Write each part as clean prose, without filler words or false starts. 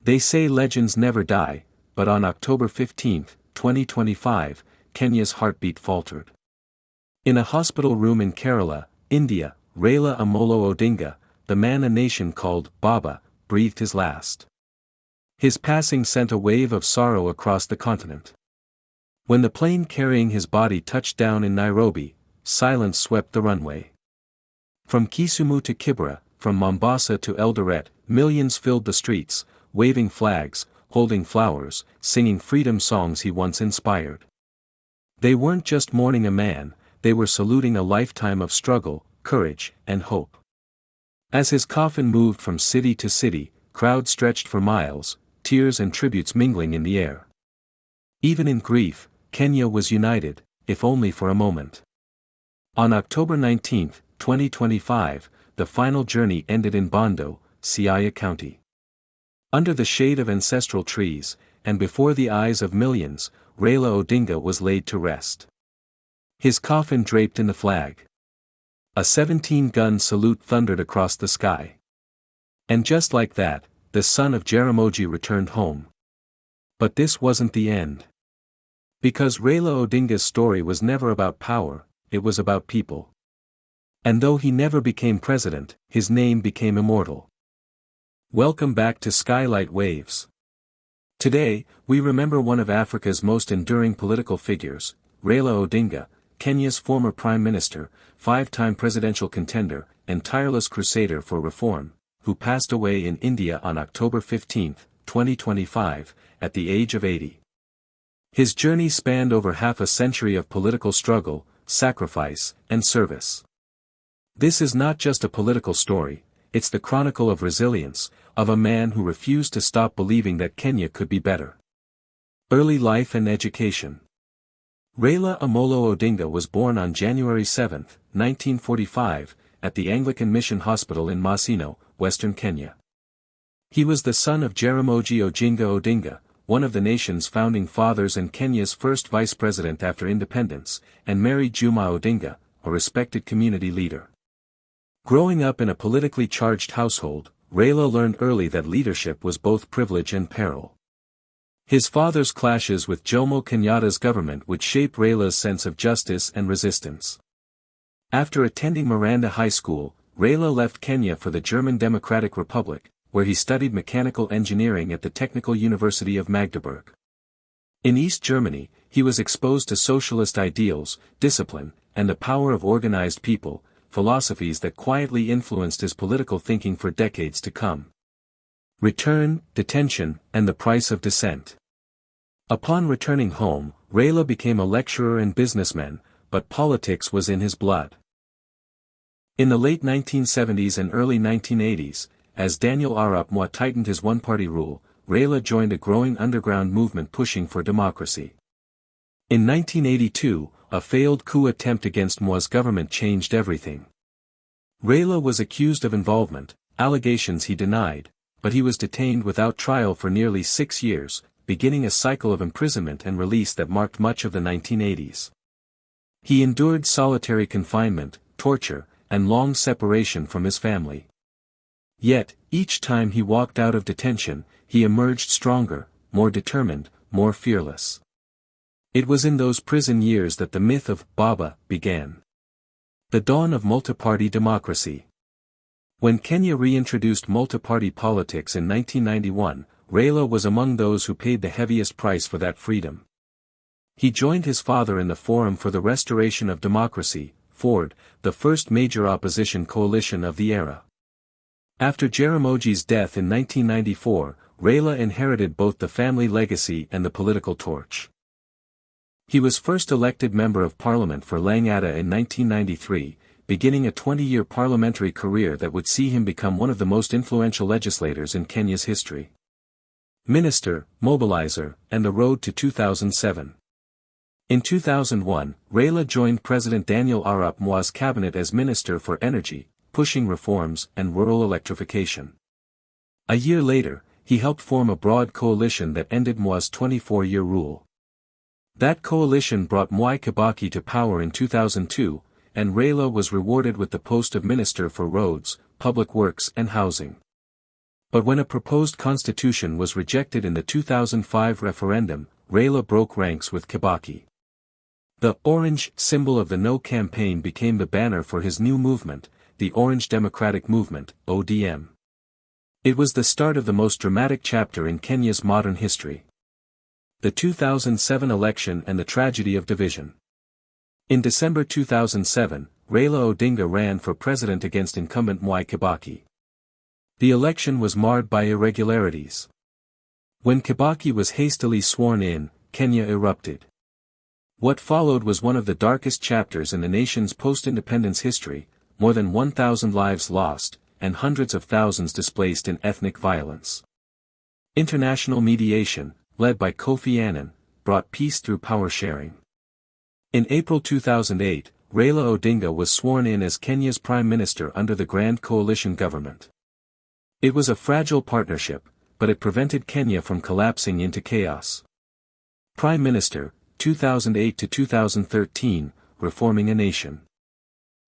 They say legends never die, but on October 15, 2025, Kenya's heartbeat faltered. In a hospital room in Kerala, India, Raila Amolo Odinga, the man a nation called Baba, breathed his last. His passing sent a wave of sorrow across the continent. When the plane carrying his body touched down in Nairobi, silence swept the runway. From Kisumu to Kibra, from Mombasa to Eldoret, millions filled the streets, waving flags, holding flowers, singing freedom songs he once inspired. They weren't just mourning a man, they were saluting a lifetime of struggle, courage, and hope. As his coffin moved from city to city, crowds stretched for miles, tears and tributes mingling in the air. Even in grief, Kenya was united, if only for a moment. On October 19, 2025, the final journey ended in Bondo, Siaya County. Under the shade of ancestral trees, and before the eyes of millions, Raila Odinga was laid to rest. His coffin draped in the flag. A 17-gun salute thundered across the sky. And just like that, the son of Jaramogi returned home. But this wasn't the end. Because Raila Odinga's story was never about power, it was about people. And though he never became president, his name became immortal. Welcome back to Skylight Waves. Today, we remember one of Africa's most enduring political figures, Raila Odinga, Kenya's former prime minister, 5-time presidential contender, and tireless crusader for reform, who passed away in India on October 15, 2025, at the age of 80. His journey spanned over half a century of political struggle, sacrifice, and service. This is not just a political story, it's the chronicle of resilience, of a man who refused to stop believing that Kenya could be better. Early life and education. Raila Amolo Odinga was born on January 7, 1945, at the Anglican Mission Hospital in Maseno, western Kenya. He was the son of Jaramogi Oginga Odinga, one of the nation's founding fathers and Kenya's first vice president after independence, and Mary Juma Odinga, a respected community leader. Growing up in a politically charged household, Raila learned early that leadership was both privilege and peril. His father's clashes with Jomo Kenyatta's government would shape Raila's sense of justice and resistance. After attending Miranda High School, Raila left Kenya for the German Democratic Republic, where he studied mechanical engineering at the Technical University of Magdeburg. In East Germany, he was exposed to socialist ideals, discipline, and the power of organized people, philosophies that quietly influenced his political thinking for decades to come. Return, detention, and the price of dissent. Upon returning home, Raila became a lecturer and businessman, but politics was in his blood. In the late 1970s and early 1980s, as Daniel Arap Moi tightened his one-party rule, Raila joined a growing underground movement pushing for democracy. In 1982, a failed coup attempt against Moi's government changed everything. Raila was accused of involvement, allegations he denied, but he was detained without trial for nearly 6 years, beginning a cycle of imprisonment and release that marked much of the 1980s. He endured solitary confinement, torture, and long separation from his family. Yet, each time he walked out of detention, he emerged stronger, more determined, more fearless. It was in those prison years that the myth of Baba began. The dawn of multi-party democracy. When Kenya reintroduced multi-party politics in 1991, Raila was among those who paid the heaviest price for that freedom. He joined his father in the Forum for the Restoration of Democracy, FORD, the first major opposition coalition of the era. After Jaramogi's death in 1994, Raila inherited both the family legacy and the political torch. He was first elected Member of Parliament for Lang'ata in 1993, beginning a 20-year parliamentary career that would see him become one of the most influential legislators in Kenya's history. Minister, Mobilizer, and the road to 2007. In 2001, Raila joined President Daniel Arap Moi's cabinet as Minister for Energy, pushing reforms and rural electrification. A year later, he helped form a broad coalition that ended Moi's 24-year rule. That coalition brought Mwai Kibaki to power in 2002, and Raila was rewarded with the post of Minister for Roads, Public Works and Housing. But when a proposed constitution was rejected in the 2005 referendum, Raila broke ranks with Kibaki. The orange symbol of the No campaign became the banner for his new movement, the Orange Democratic Movement, ODM. It was the start of the most dramatic chapter in Kenya's modern history. The 2007 election and the tragedy of division. In December 2007, Raila Odinga ran for president against incumbent Mwai Kibaki. The election was marred by irregularities. When Kibaki was hastily sworn in, Kenya erupted. What followed was one of the darkest chapters in the nation's post-independence history, more than 1,000 lives lost, and hundreds of thousands displaced in ethnic violence. International mediation, led by Kofi Annan, brought peace through power sharing. In April 2008, Raila Odinga was sworn in as Kenya's prime minister under the Grand Coalition government. It was a fragile partnership, but it prevented Kenya from collapsing into chaos. Prime Minister, 2008 to 2013, reforming a nation.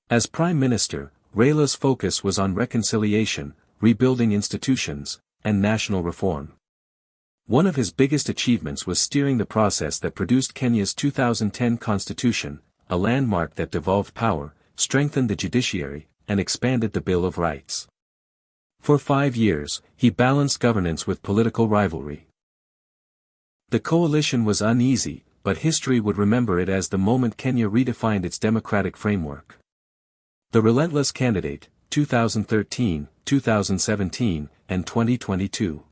As Prime Minister, Raila's focus was on reconciliation, rebuilding institutions, and national reform. One of his biggest achievements was steering the process that produced Kenya's 2010 constitution, a landmark that devolved power, strengthened the judiciary, and expanded the Bill of Rights. For 5 years, he balanced governance with political rivalry. The coalition was uneasy, but history would remember it as the moment Kenya redefined its democratic framework. The relentless candidate, 2013, 2017, and 2022.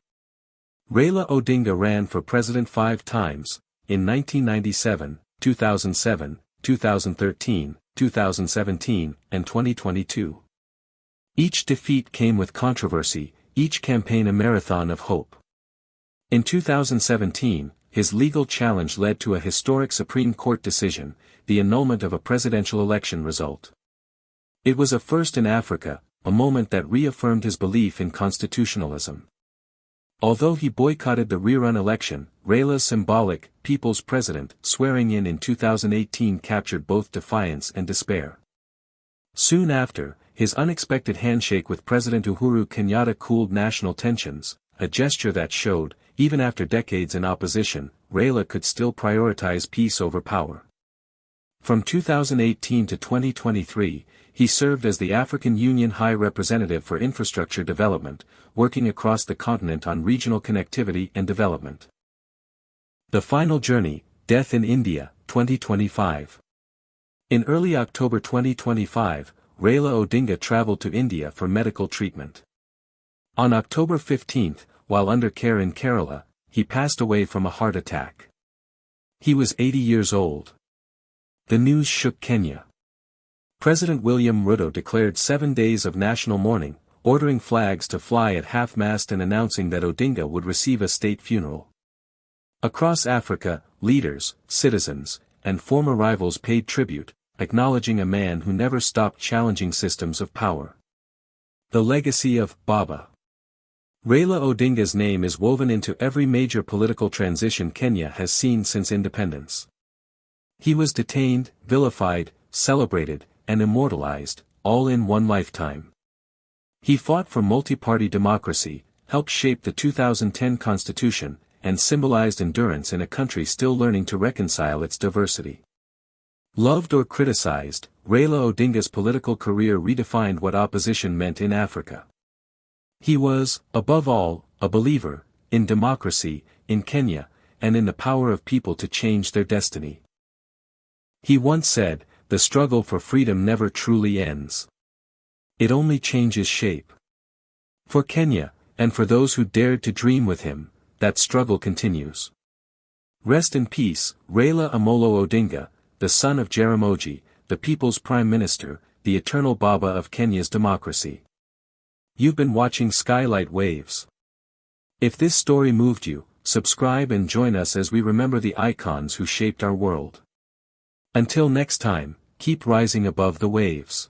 Raila Odinga ran for president 5 times, in 1997, 2007, 2013, 2017, and 2022. Each defeat came with controversy, each campaign a marathon of hope. In 2017, his legal challenge led to a historic Supreme Court decision, the annulment of a presidential election result. It was a first in Africa, a moment that reaffirmed his belief in constitutionalism. Although he boycotted the rerun election, Raila's symbolic, People's President, swearing in 2018 captured both defiance and despair. Soon after, his unexpected handshake with President Uhuru Kenyatta cooled national tensions, a gesture that showed, even after decades in opposition, Raila could still prioritize peace over power. From 2018 to 2023, he served as the African Union High Representative for Infrastructure Development, working across the continent on regional connectivity and development. The Final Journey, Death in India, 2025. In early October 2025, Raila Odinga traveled to India for medical treatment. On October 15, while under care in Kerala, he passed away from a heart attack. He was 80 years old. The news shook Kenya. President William Ruto declared 7 days of national mourning, ordering flags to fly at half-mast and announcing that Odinga would receive a state funeral. Across Africa, leaders, citizens, and former rivals paid tribute, acknowledging a man who never stopped challenging systems of power. The legacy of Baba. Raila Odinga's name is woven into every major political transition Kenya has seen since independence. He was detained, vilified, celebrated, and immortalized, all in one lifetime. He fought for multi-party democracy, helped shape the 2010 constitution, and symbolized endurance in a country still learning to reconcile its diversity. Loved or criticized, Raila Odinga's political career redefined what opposition meant in Africa. He was, above all, a believer, in democracy, in Kenya, and in the power of people to change their destiny. He once said, "The struggle for freedom never truly ends. It only changes shape." For Kenya, and for those who dared to dream with him, that struggle continues. Rest in peace, Raila Amolo Odinga, the son of Jaramogi, the people's prime minister, the eternal Baba of Kenya's democracy. You've been watching Skylight Waves. If this story moved you, subscribe and join us as we remember the icons who shaped our world. Until next time, keep rising above the waves.